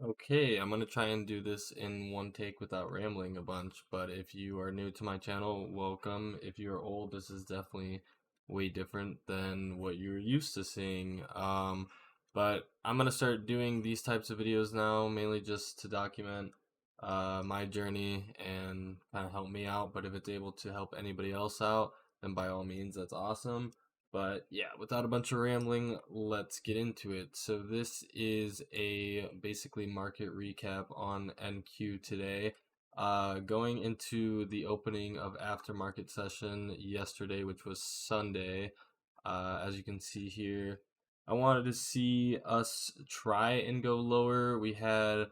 Okay, I'm gonna try and do this in one take without rambling a bunch, but if you are new to my channel, welcome. If you're old, this is definitely way different than what you're used to seeing. But I'm gonna start doing these types of videos now, mainly just to document my journey and kind of help me out. But if it's able to help anybody else out, then by all means, that's awesome. But yeah, without a bunch of rambling, let's get into it. So this is a basically market recap on NQ today. Going into the opening of aftermarket session yesterday, which was Sunday. As you can see here, I wanted to see us try and go lower. We had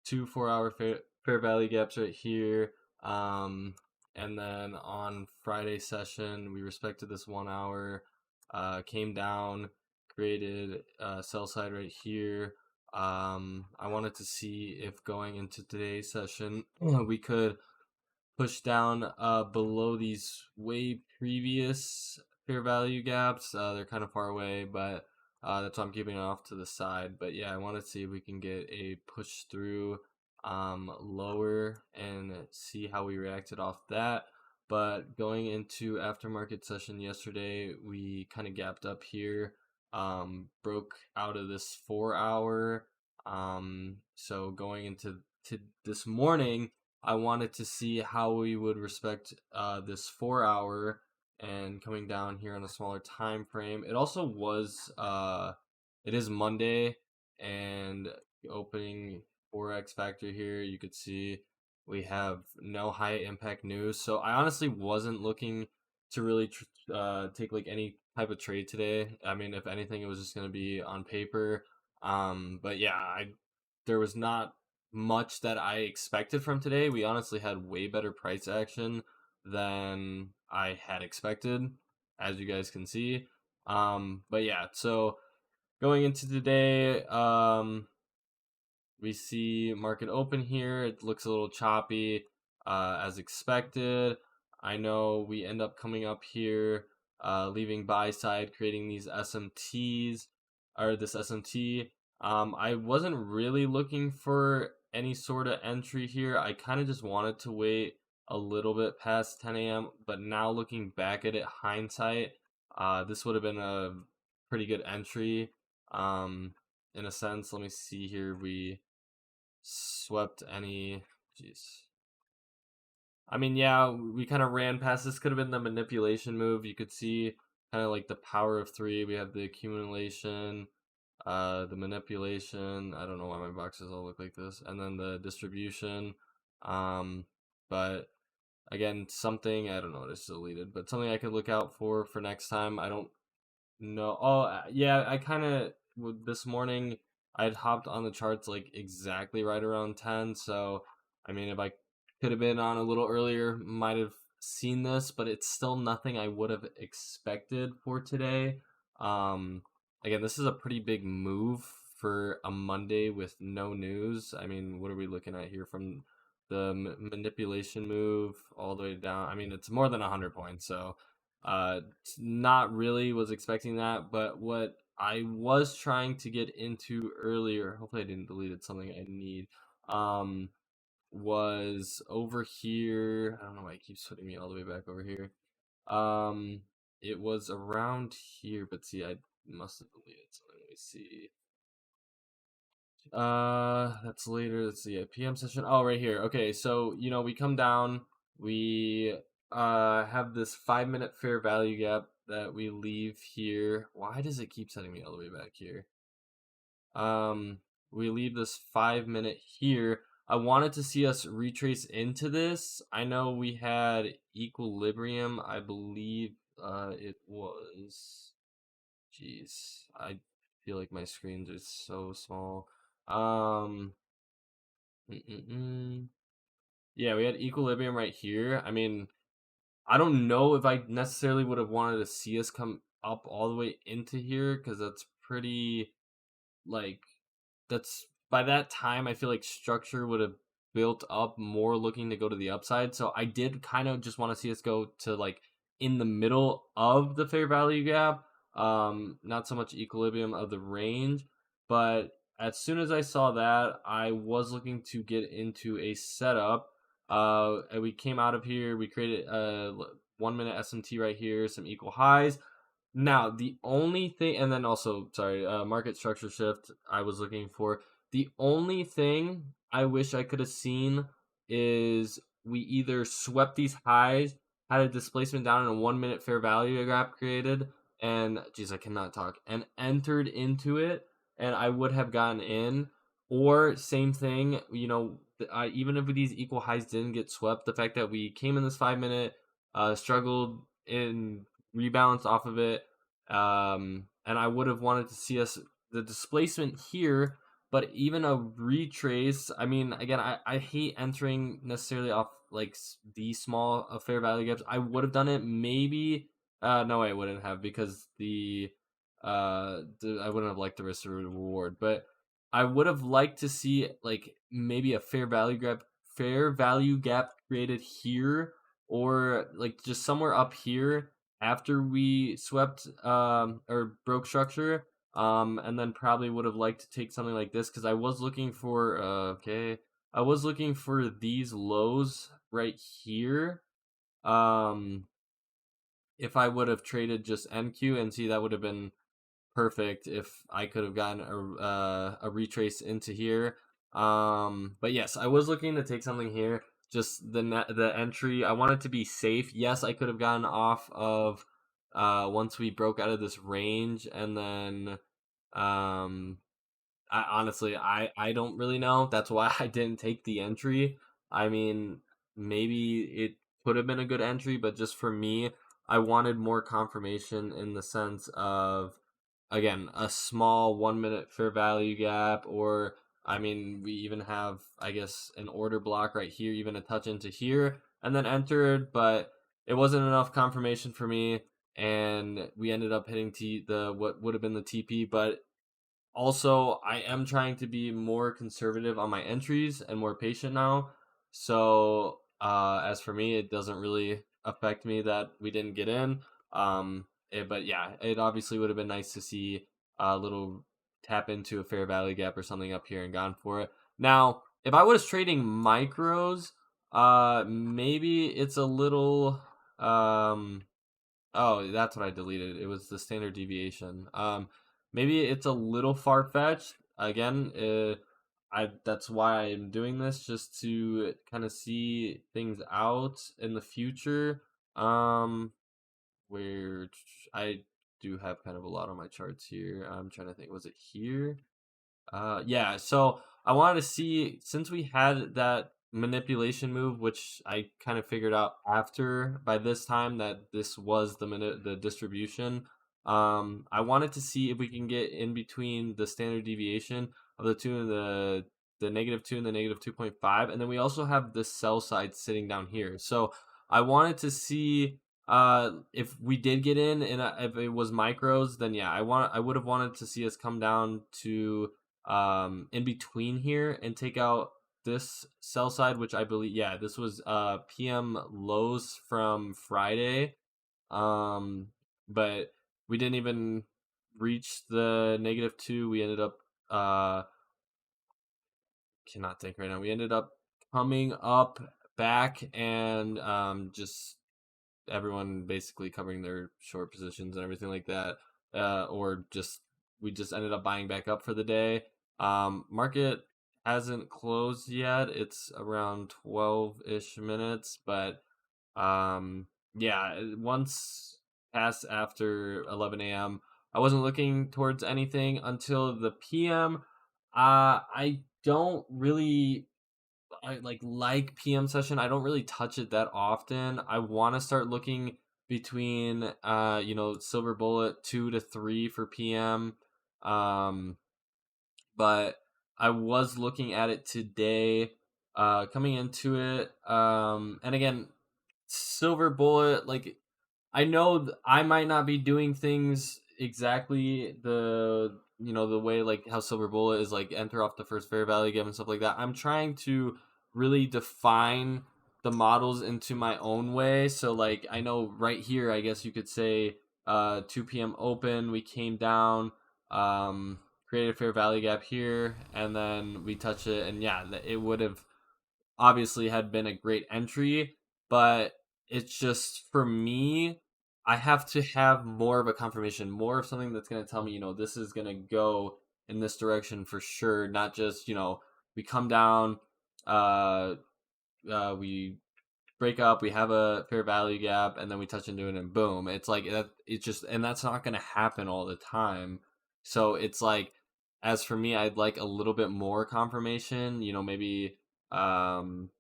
two 4 hour fair value gaps right here. And then on Friday session, we respected this 1 hour, came down, created a sell side right here. I wanted to see if going into today's session, we could push down below these way previous fair value gaps. They're kind of far away, but that's why I'm keeping it off to the side. But yeah, I want to see if we can get a push through lower and see how we reacted off that. But going into aftermarket session yesterday, we kind of gapped up here, broke out of this 4 hour. So going into this morning, I wanted to see how we would respect this 4 hour and coming down here on a smaller time frame. It also was it is Monday, and opening 4x factor here, you could see we have no high impact news. So I honestly wasn't looking to really take like any type of trade today. I mean, if anything, it was just going to be on paper. But yeah, there was not much that I expected from today. We honestly had way better price action than I had expected, as you guys can see. But yeah, so going into today, we see market open here. It looks a little choppy, as expected. I know we end up coming up here, leaving buy side, creating these SMTs, or this SMT. I wasn't really looking for any sort of entry here. I kind of just wanted to wait a little bit past 10 a.m. But now looking back at it, hindsight, this would have been a pretty good entry. In a sense, let me see here. We swept any. Jeez. I mean, yeah, we kind of ran past. This could have been the manipulation move. You could see kind of like the power of three. We have the accumulation, the manipulation. I don't know why my boxes all look like this, and then the distribution. Um, but again, something I don't know. It's deleted, but something I could look out for next time. I don't know. Oh, yeah, I kind of this morning. I'd hopped on the charts like exactly right around 10. So, I mean, if I could have been on a little earlier, might have seen this, but it's still nothing I would have expected for today. Um, Again, this is a pretty big move for a Monday with no news. I mean, what are we looking at here from the manipulation move all the way down? I mean, it's more than 100 points, so not really was expecting that, but what I was trying to get into earlier, hopefully I didn't delete it, something I need, um, was over here. I don't know why it keeps putting me all the way back over here. It was around here, but see, I must have deleted something. Let me see. That's later. Let's see, a PM session. Oh, right here. Okay, so we come down. We have this 5 minute fair value gap that we leave here. Why does it keep sending me all the way back here? Um, we leave this 5 minute here. I wanted to see us retrace into this. I know we had equilibrium. I believe it was. Jeez, I feel like my screens are so small. Um, yeah, we had equilibrium right here. I mean, I don't know if I necessarily would have wanted to see us come up all the way into here because that's pretty like that's by that time I feel like structure would have built up more looking to go to the upside. So I did kind of just want to see us go to like in the middle of the fair value gap. Not so much equilibrium of the range, but as soon as I saw that, I was looking to get into a setup. And we came out of here. We created a 1 minute SMT right here, some equal highs. Now, the only thing, and then also, sorry, market structure shift I was looking for. The only thing I wish I could have seen is we either swept these highs, had a displacement down, and a 1 minute fair value gap created, and geez, I cannot talk, and entered into it, and I would have gotten in. Or same thing, even if these equal highs didn't get swept, the fact that we came in this 5 minute, struggled in rebalance off of it, and I would have wanted to see us the displacement here, but even a retrace. I mean, again, I hate entering necessarily off like the small fair value gaps. I would have done it maybe. No, I wouldn't have, because I wouldn't have liked the risk to reward, but I would have liked to see like maybe a fair value gap created here, or like just somewhere up here after we swept or broke structure. And then probably would have liked to take something like this, because I was looking for I was looking for these lows right here. Um, if I would have traded just NQ, and see, that would have been perfect if I could have gotten a retrace into here. But yes, I was looking to take something here. Just the entry, I wanted to be safe. Yes, I could have gotten off of once we broke out of this range, and then I honestly, I don't really know. That's why I didn't take the entry. I mean, maybe it could have been a good entry, but just for me, I wanted more confirmation in the sense of, again, a small 1 minute fair value gap, or I mean, we even have, I guess, an order block right here, even a touch into here, and then entered, but it wasn't enough confirmation for me, and we ended up hitting the what would have been the TP. But also, I am trying to be more conservative on my entries and more patient now. So, as for me, it doesn't really affect me that we didn't get in. But yeah, it obviously would have been nice to see a little tap into a fair value gap or something up here and gone for it. Now, if I was trading micros, maybe it's a little, oh, that's what I deleted. It was the standard deviation. Maybe it's a little far fetched. Again, that's why I'm doing this, just to kind of see things out in the future. Where I do have kind of a lot on my charts here. I'm trying to think. Was it here? Yeah, so I wanted to see, since we had that manipulation move, which I kind of figured out after by this time that this was the distribution. I wanted to see if we can get in between the standard deviation of the two and the -2 and the -2.5, and then we also have the sell side sitting down here. So I wanted to see if we did get in, and if it was micros, then yeah, I would have wanted to see us come down to in between here and take out this sell side, which I believe, yeah, this was PM lows from Friday. But we didn't even reach the -2. We ended up cannot think right now. We ended up coming up back, and just everyone basically covering their short positions and everything like that, or just we just ended up buying back up for the day. Market hasn't closed yet. It's around 12-ish minutes, but yeah, once past after 11 a.m., I wasn't looking towards anything until the PM. I don't really I like PM session. I don't really touch it that often. I want to start looking between silver bullet 2 to 3 for PM. Um but I was looking at it today, coming into it. And again, silver bullet, like, I know I might not be doing things exactly the way like how silver bullet is, like enter off the first fair value gap and stuff like that. I'm trying to really define the models into my own way. So like, I know right here, I guess you could say 2 p.m. open, we came down, create a fair value gap here, and then we touch it, and yeah, it would have obviously had been a great entry, but it's just for me, I have to have more of a confirmation, more of something that's going to tell me, this is going to go in this direction for sure, not just, we come down, uh, we break up, we have a fair value gap, and then we touch into it, and boom, it's like that. It's just, and that's not going to happen all the time. So it's like, as for me, I'd like a little bit more confirmation. Maybe um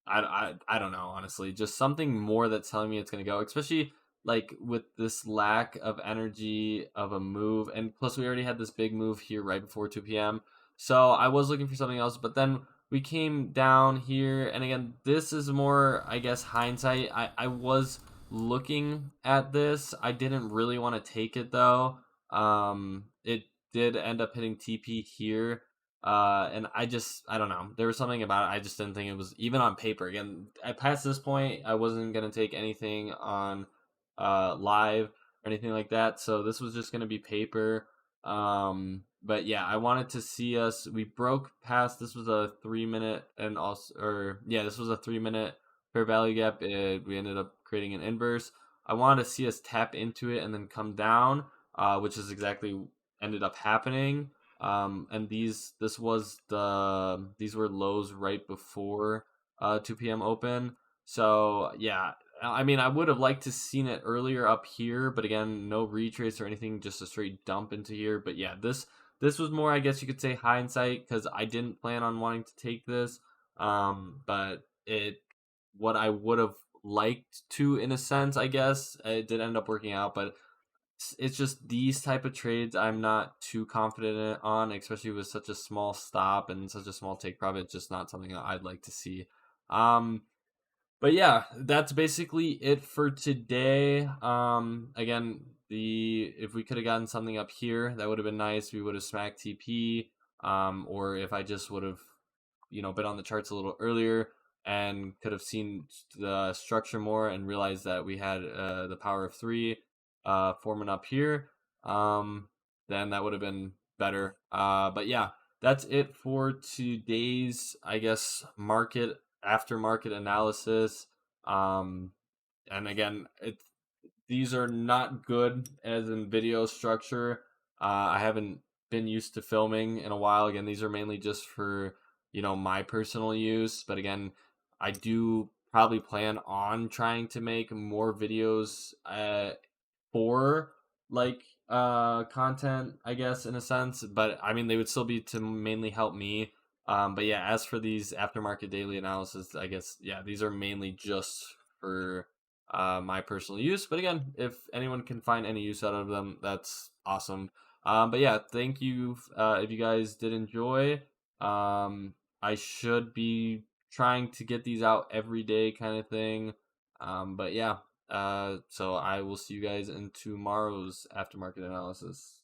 I don't know, honestly. Just something more that's telling me it's gonna go, especially like with this lack of energy of a move, and plus we already had this big move here right before 2 p.m. So I was looking for something else, but then we came down here, and again, this is more, I guess, hindsight. I was looking at this. I didn't really want to take it though. It did end up hitting TP here, and I don't know. There was something about it. I just didn't think it was even on paper. Again, past this point, I wasn't gonna take anything on live or anything like that. So this was just gonna be paper. But yeah, I wanted to see us. We broke past. This was a 3 minute, and also, or yeah, this was a 3 minute fair value gap. We ended up creating an inverse. I wanted to see us tap into it and then come down, which is exactly ended up happening. And these were lows right before 2 p.m. open. So yeah, I mean, I would have liked to seen it earlier up here, but again, no retrace or anything, just a straight dump into here. But yeah, this was more, I guess you could say, hindsight, because I didn't plan on wanting to take this. But what I would have liked to, in a sense, I guess it did end up working out, but it's just these type of trades I'm not too confident on, especially with such a small stop and such a small take profit. Just not something I'd like to see. But yeah, that's basically it for today. Again, the if we could have gotten something up here, that would have been nice. We would have smacked TP. Or if I just would have, been on the charts a little earlier and could have seen the structure more and realized that we had the power of three forming up here, then that would have been better. But yeah, that's it for today's, I guess, aftermarket analysis. Um, and again, these are not good as in video structure. I haven't been used to filming in a while. Again, these are mainly just for, my personal use. But again, I do probably plan on trying to make more videos for like content, I guess, in a sense. But I mean, they would still be to mainly help me. But yeah, as for these aftermarket daily analysis, I guess, yeah, these are mainly just for my personal use. But again, if anyone can find any use out of them, that's awesome. But yeah, thank you. If you guys did enjoy, I should be trying to get these out every day, kind of thing. But yeah, so I will see you guys in tomorrow's aftermarket analysis.